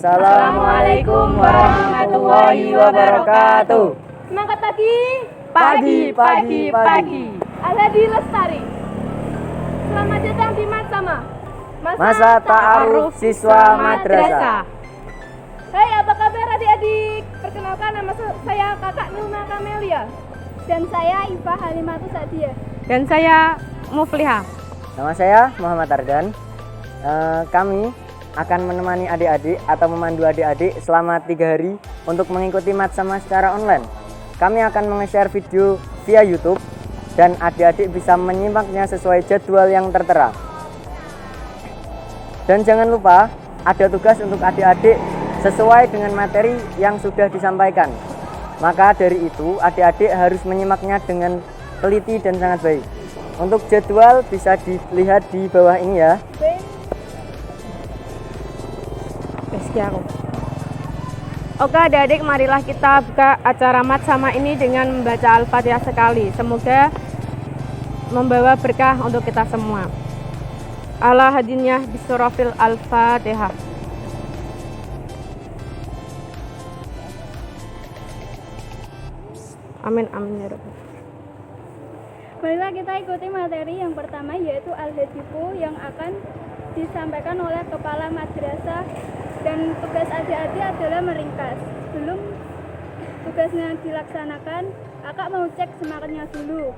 Assalamualaikum warahmatullahi wabarakatuh. Semangat pagi. Pagi. Al-Hadi Lestari. Selamat datang di Matsama. Masa ta'aruf siswa madrasah. Hai, apa kabar adik-adik? Perkenalkan, nama saya Kakak Nilma Kamelia. Dan saya Iva Halimatu Sa'diyah. Dan saya Mufliha. Nama saya Muhammad Ardan. Kami akan menemani adik-adik atau memandu adik-adik selama 3 hari untuk mengikuti Matsama secara online. Kami akan meng-share video via YouTube dan adik-adik bisa menyimaknya sesuai jadwal yang tertera. Dan jangan lupa ada tugas untuk adik-adik sesuai dengan materi yang sudah disampaikan. Maka dari itu adik-adik harus menyimaknya dengan teliti dan sangat baik. Untuk jadwal bisa dilihat di bawah ini ya. Oke adik-adik, marilah kita buka acara Matsama ini dengan membaca Al-Fatihah sekali. Semoga membawa berkah untuk kita semua. Ala hadiniyah bisurafil Al-Fatihah. Amin ya Rabbi. Marilah kita ikuti materi yang pertama, yaitu Al-Hadiku yang akan disampaikan oleh kepala madrasah, dan tugas adik-adik adalah meringkas. Sebelum tugasnya dilaksanakan, Kakak mau cek semangatnya dulu.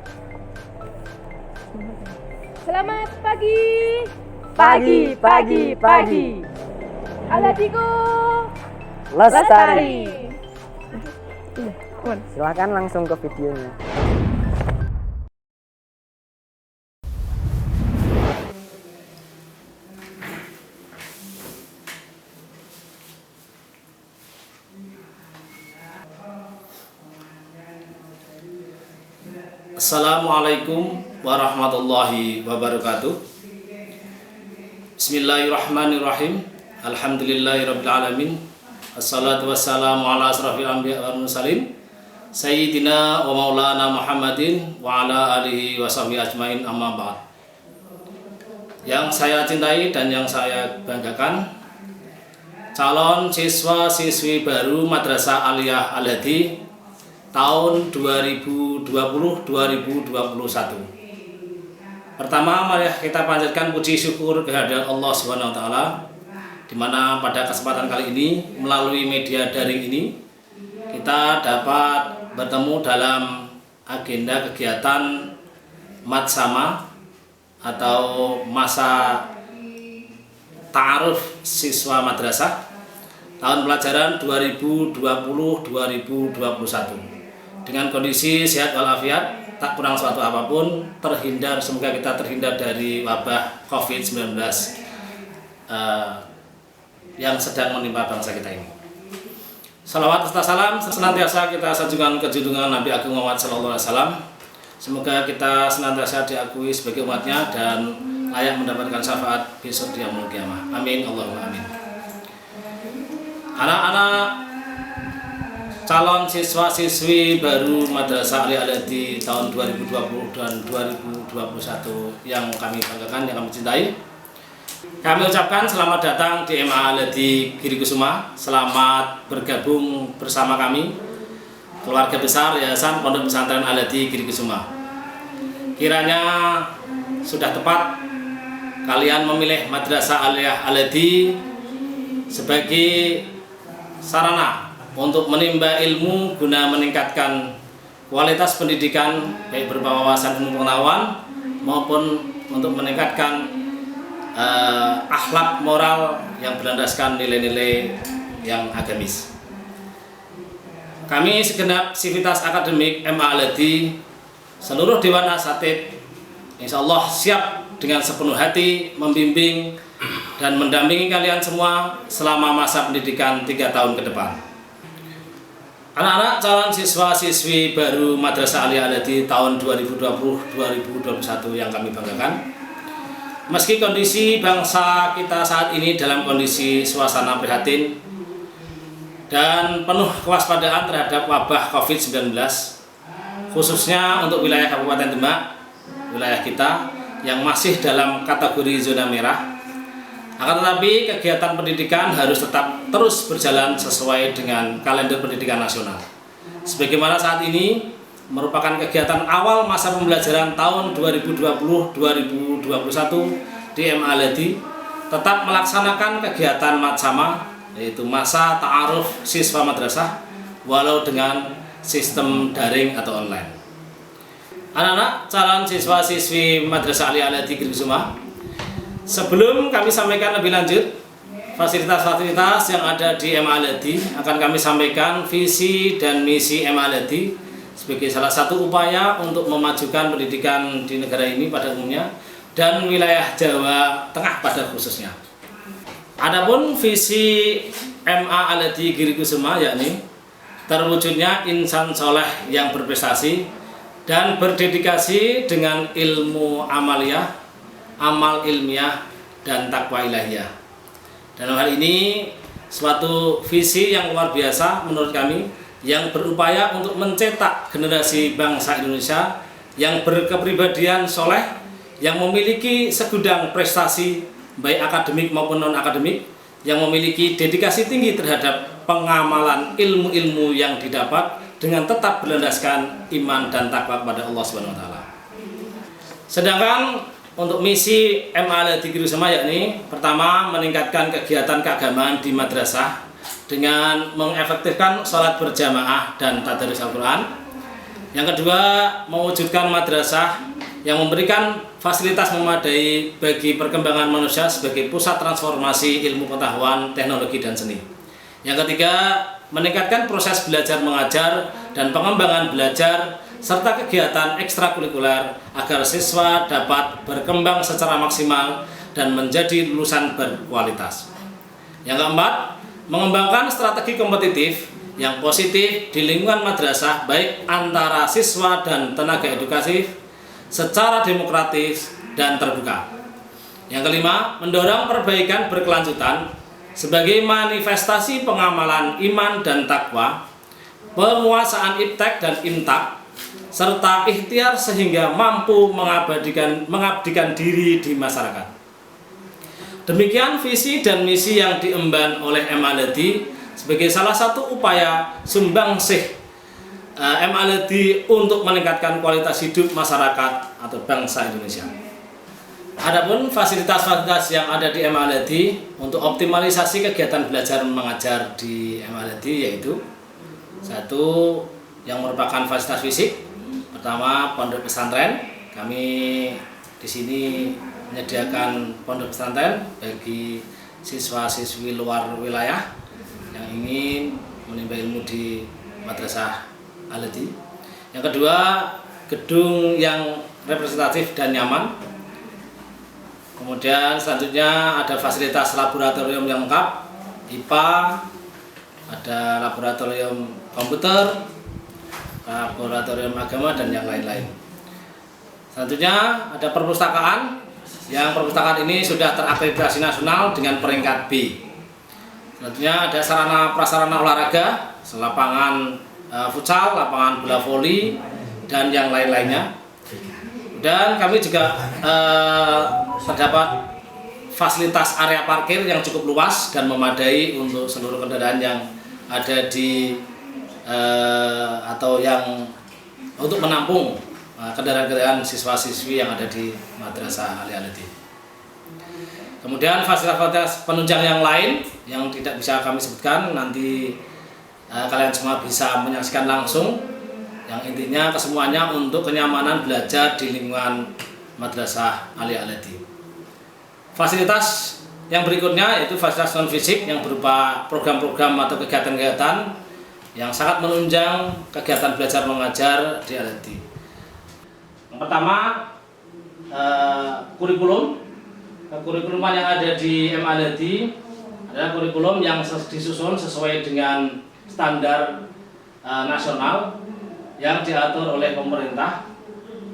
Selamat pagi. Pagi. Al-Hadiku Lestari. Silahkan langsung ke videonya. Assalamualaikum warahmatullahi wabarakatuh. Bismillahirrahmanirrahim. Alhamdulillahirabbil alamin. Assalatu wassalamu ala asrafil anbiya wal mursalin sayyidina wa maulana Muhammadin wa ala alihi wa sahbihi ajmain, amma ba'd. Yang saya cintai dan yang saya banggakan, calon siswa-siswi baru Madrasah Aliyah Al-Hadi tahun 2020-2021. Pertama, mari kita panjatkan puji syukur kehadirat Allah Subhanahu wa taala, di mana pada kesempatan kali ini melalui media daring ini kita dapat bertemu dalam agenda kegiatan Matsama atau masa ta'aruf siswa madrasah tahun pelajaran 2020-2021. Dengan kondisi sehat walafiat, tak kurang suatu apapun, semoga kita terhindar dari wabah COVID-19 yang sedang menimpa bangsa kita ini. Salawat serta salam senantiasa kita sanjungkan ke junjungan Nabi Agung Muhammad SAW. Semoga kita senantiasa diakui sebagai umatnya dan layak mendapatkan syafaat besok di yaumul qiyamah. Amin, Allahumma amin. Anak-anak calon siswa-siswi baru Madrasah Aliyah Al-Hadi tahun 2020 dan 2021 yang kami banggakan, yang kami cintai, kami ucapkan selamat datang di MA Al-Hadi Girikusuma. Selamat bergabung bersama kami, keluarga besar Yayasan Pondok Pesantren Al-Hadi Girikusuma. Kiranya sudah tepat kalian memilih Madrasah Aliyah Al-Hadi sebagai sarana untuk menimba ilmu guna meningkatkan kualitas pendidikan, baik berupa wawasan ilmu pengetahuan maupun untuk meningkatkan akhlak moral yang berlandaskan nilai-nilai yang agamis. Kami segenap sivitas akademik MA Al-Hadi, seluruh Dewan Asatidz, insya Allah siap dengan sepenuh hati membimbing dan mendampingi kalian semua selama masa pendidikan 3 tahun ke depan. Anak-anak calon siswa-siswi baru Madrasah Aliyah Al-Hadi tahun 2020-2021 yang kami banggakan, meski kondisi bangsa kita saat ini dalam kondisi suasana prihatin dan penuh kewaspadaan terhadap wabah COVID-19, khususnya untuk wilayah Kabupaten Demak, wilayah kita yang masih dalam kategori zona merah, Akan tetapi kegiatan pendidikan harus tetap terus berjalan sesuai dengan kalender pendidikan nasional. Sebagaimana saat ini merupakan kegiatan awal masa pembelajaran tahun 2020-2021 di MA Al-Hadi, tetap melaksanakan kegiatan matsama, yaitu masa ta'aruf siswa madrasah, walau dengan sistem daring atau online. Anak-anak calon siswa-siswi Madrasah Aliyah Al-Hadi Girikusuma, sebelum kami sampaikan lebih lanjut fasilitas-fasilitas yang ada di MA Al-Hadi, akan kami sampaikan visi dan misi MA Al-Hadi sebagai salah satu upaya untuk memajukan pendidikan di negara ini pada umumnya dan wilayah Jawa Tengah pada khususnya. Adapun visi MA Al-Hadi Girikusuma yakni terwujudnya insan soleh yang berprestasi dan berdedikasi dengan ilmu amaliyah, amal ilmiah, dan takwa ilahiyah. Dalam hal ini suatu visi yang luar biasa menurut kami, yang berupaya untuk mencetak generasi bangsa Indonesia yang berkepribadian soleh, yang memiliki segudang prestasi baik akademik maupun non-akademik, yang memiliki dedikasi tinggi terhadap pengamalan ilmu-ilmu yang didapat dengan tetap berlandaskan iman dan takwa kepada Allah Subhanahu wa taala. Sedangkan untuk misi MA Al-Hadi Girikusuma yakni pertama, meningkatkan kegiatan keagamaan di madrasah dengan mengefektifkan sholat berjamaah dan tadarus Al-Quran. Yang kedua, mewujudkan madrasah yang memberikan fasilitas memadai bagi perkembangan manusia sebagai pusat transformasi ilmu pengetahuan, teknologi, dan seni. Yang ketiga, meningkatkan proses belajar mengajar dan pengembangan belajar serta kegiatan ekstrakurikuler agar siswa dapat berkembang secara maksimal dan menjadi lulusan berkualitas. Yang keempat, mengembangkan strategi kompetitif yang positif di lingkungan madrasah baik antara siswa dan tenaga edukasi secara demokratis dan terbuka. Yang kelima, mendorong perbaikan berkelanjutan sebagai manifestasi pengamalan iman dan takwa, penguasaan iptek dan imtak, serta ikhtiar sehingga mampu mengabdikan diri di masyarakat. Demikian visi dan misi yang diemban oleh MA Al-Hadi sebagai salah satu upaya sumbangsih MA Al-Hadi untuk meningkatkan kualitas hidup masyarakat atau bangsa Indonesia. Adapun fasilitas-fasilitas yang ada di MA Al-Hadi untuk optimalisasi kegiatan belajar mengajar di MA Al-Hadi yaitu satu, yang merupakan fasilitas fisik. Pertama, pondok pesantren. Kami di sini menyediakan pondok pesantren bagi siswa-siswi luar wilayah yang ingin menimba ilmu di Madrasah Al-Hadi. Yang kedua, gedung yang representatif dan nyaman. Kemudian selanjutnya ada fasilitas laboratorium yang lengkap, IPA, ada laboratorium komputer, laboratorium agama, dan yang lain-lain. Selanjutnya ada perpustakaan, yang perpustakaan ini sudah terakreditasi nasional dengan peringkat B. Selanjutnya ada sarana prasarana olahraga, lapangan futsal, lapangan bola voli, dan yang lain-lainnya. Dan kami juga terdapat fasilitas area parkir yang cukup luas dan memadai untuk seluruh kendaraan yang ada di atau yang untuk menampung kendaraan-kendaraan siswa-siswi yang ada di Madrasah Aliyah Al-Hadi. Kemudian fasilitas penunjang yang lain yang tidak bisa kami sebutkan, nanti kalian semua bisa menyaksikan langsung. Yang intinya kesemuanya untuk kenyamanan belajar di lingkungan Madrasah Aliyah Al-Hadi. Fasilitas yang berikutnya yaitu fasilitas non fisik yang berupa program-program atau kegiatan-kegiatan yang sangat menunjang kegiatan belajar mengajar di Al-Hadi. Yang pertama, kurikulum. Kurikuluman yang ada di MA Al-Hadi adalah kurikulum yang disusun sesuai dengan standar nasional yang diatur oleh pemerintah,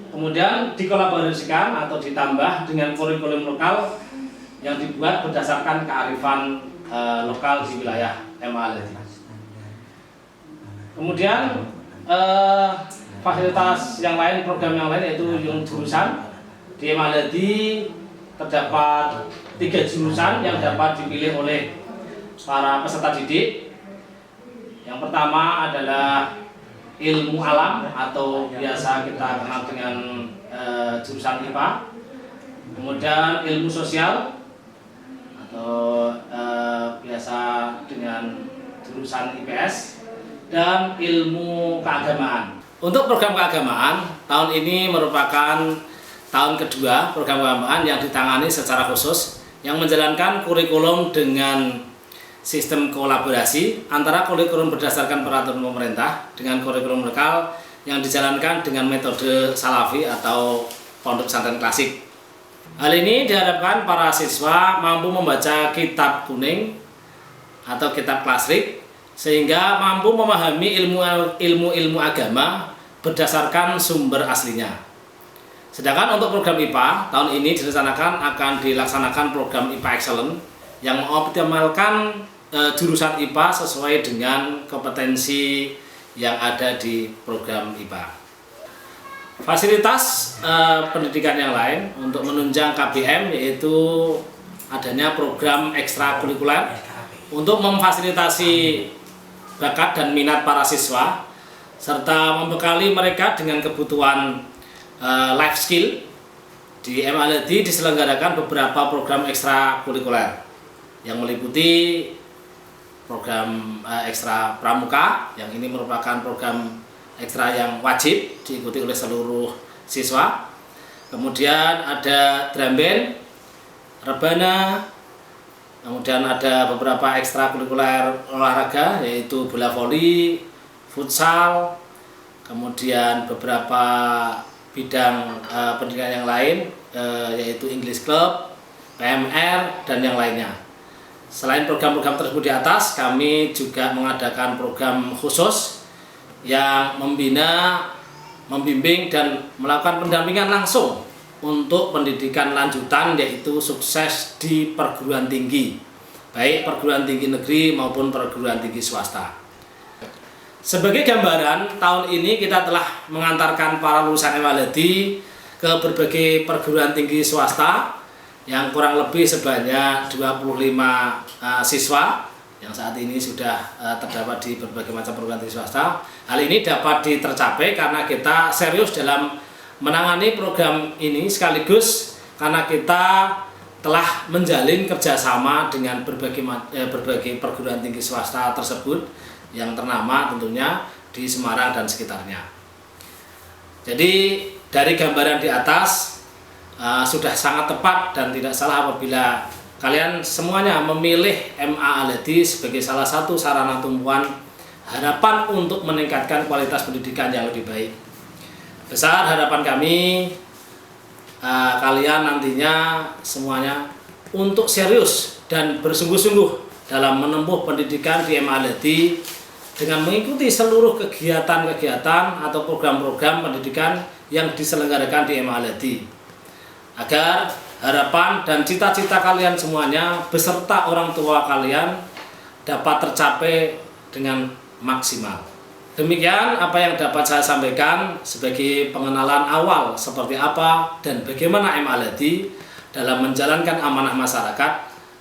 kemudian dikolaborasikan atau ditambah dengan kurikulum lokal yang dibuat berdasarkan kearifan lokal di wilayah MA Al-Hadi. Kemudian fasilitas yang lain, program yang lain yaitu yang jurusan di MA Al-Hadi terdapat 3 jurusan yang dapat dipilih oleh para peserta didik. Yang pertama adalah ilmu alam atau biasa kita kenal dengan jurusan IPA. Kemudian ilmu sosial atau biasa dengan jurusan IPS, dan ilmu keagamaan. Untuk program keagamaan, tahun ini merupakan tahun kedua program keagamaan yang ditangani secara khusus, yang menjalankan kurikulum dengan sistem kolaborasi antara kurikulum berdasarkan peraturan pemerintah dengan kurikulum lokal yang dijalankan dengan metode salafi atau pondok pesantren klasik. Hal ini diharapkan para siswa mampu membaca kitab kuning atau kitab klasik sehingga mampu memahami ilmu agama berdasarkan sumber aslinya. Sedangkan untuk program IPA tahun ini direncanakan akan dilaksanakan program IPA Excellent yang mengoptimalkan jurusan IPA sesuai dengan kompetensi yang ada di program IPA. Fasilitas pendidikan yang lain untuk menunjang KBM yaitu adanya program ekstrakurikuler untuk memfasilitasi bakat dan minat para siswa serta membekali mereka dengan kebutuhan life skill. Di MA-LEDI diselenggarakan beberapa program ekstrakurikuler yang meliputi program ekstra pramuka, yang ini merupakan program ekstra yang wajib diikuti oleh seluruh siswa. Kemudian ada drum band, rebana, kemudian ada beberapa ekstrakurikuler olahraga yaitu bola voli, futsal, kemudian beberapa bidang pendidikan yang lain yaitu English Club, PMR, dan yang lainnya. Selain program-program tersebut di atas, kami juga mengadakan program khusus yang membina, membimbing, dan melakukan pendampingan langsung untuk pendidikan lanjutan yaitu sukses di perguruan tinggi, baik perguruan tinggi negeri maupun perguruan tinggi swasta. Sebagai gambaran, tahun ini kita telah mengantarkan para lulusan MA-LEDI ke berbagai perguruan tinggi swasta yang kurang lebih sebanyak 25 siswa yang saat ini sudah terdapat di berbagai macam perguruan tinggi swasta. Hal ini dapat tercapai karena kita serius dalam menangani program ini, sekaligus karena kita telah menjalin kerjasama dengan berbagai perguruan tinggi swasta tersebut yang ternama tentunya di Semarang dan sekitarnya. Jadi dari gambaran di atas sudah sangat tepat dan tidak salah apabila kalian semuanya memilih MA-LEDI sebagai salah satu sarana tumpuan harapan untuk meningkatkan kualitas pendidikan yang lebih baik. Besar harapan kami kalian nantinya semuanya untuk serius dan bersungguh-sungguh dalam menempuh pendidikan di MA-LEDI dengan mengikuti seluruh kegiatan-kegiatan atau program-program pendidikan yang diselenggarakan di MA-LEDI, agar harapan dan cita-cita kalian semuanya beserta orang tua kalian dapat tercapai dengan maksimal. Demikian apa yang dapat saya sampaikan sebagai pengenalan awal seperti apa dan bagaimana MA-LEDI dalam menjalankan amanah masyarakat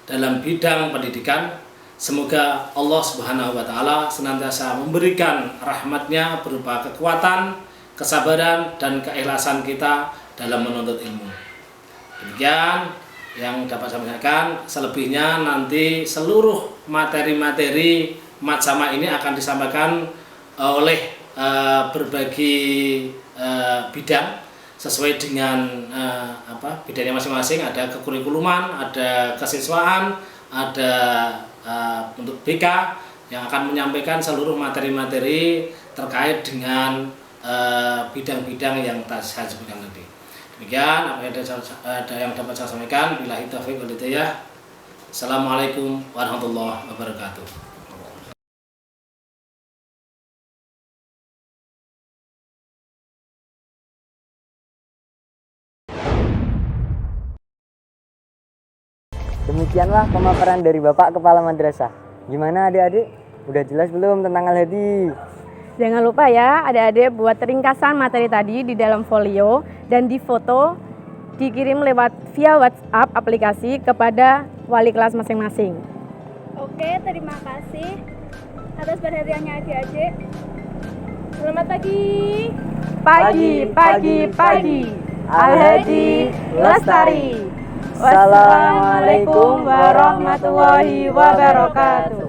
dalam bidang pendidikan. Semoga Allah Subhanahu wa Ta'ala senantiasa memberikan rahmat-Nya berupa kekuatan, kesabaran, dan keikhlasan kita dalam menuntut ilmu. Demikian yang dapat saya sampaikan. Selebihnya nanti seluruh materi-materi Matsama ini akan disampaikan oleh berbagai bidang sesuai dengan bidangnya masing-masing. Ada kekurikuluman, ada kesiswaan, ada untuk BK yang akan menyampaikan seluruh materi-materi terkait dengan bidang-bidang yang saya sebutkan tadi. Demikian apa yang dapat saya sampaikan. Billahi taufiq wal hidayah. Assalamualaikum warahmatullahi wabarakatuh. Demikianlah pemaparan dari Bapak Kepala Madrasah. Gimana adik-adik? Udah jelas belum tentang Al-Hadi? Jangan lupa ya adik-adik buat ringkasan materi tadi di dalam folio dan difoto dikirim lewat via WhatsApp aplikasi kepada wali kelas masing-masing. Oke, terima kasih atas perhatiannya adik-adik. Selamat pagi. Pagi. Al-Hadi Lestari. Assalamualaikum warahmatullahi wabarakatuh.